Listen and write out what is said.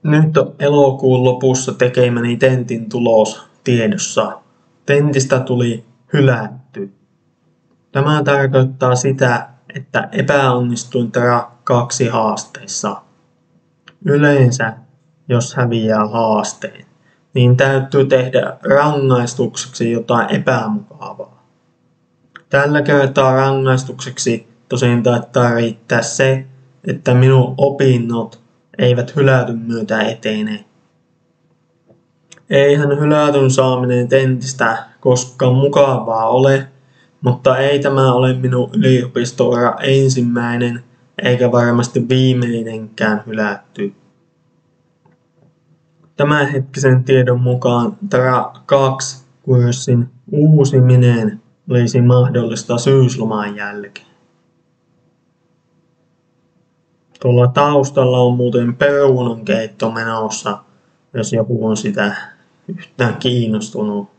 Nyt on elokuun lopussa tekemäni tentin tulos tiedossa. Tentistä tuli hylätty. Tämä tarkoittaa sitä, että epäonnistuin TRA 2 haasteissa. Yleensä, jos häviää haasteen, niin täytyy tehdä rangaistukseksi jotain epämukavaa. Tällä kertaa rangaistukseksi tosin taitaa riittää se, että minun opinnot eivät hylätyn myötä etene. Eihän hylätyn saaminen tentistä koskaan mukavaa ole, mutta ei tämä ole minun yliopisto-ura ensimmäinen eikä varmasti viimeinenkään hylätty. Tämänhetkisen tiedon mukaan TRA 2-kurssin uusiminen olisi mahdollista syysloman jälkeen. Tuolla taustalla on muuten perunankeitto menossa, jos joku on sitä yhtään kiinnostunut.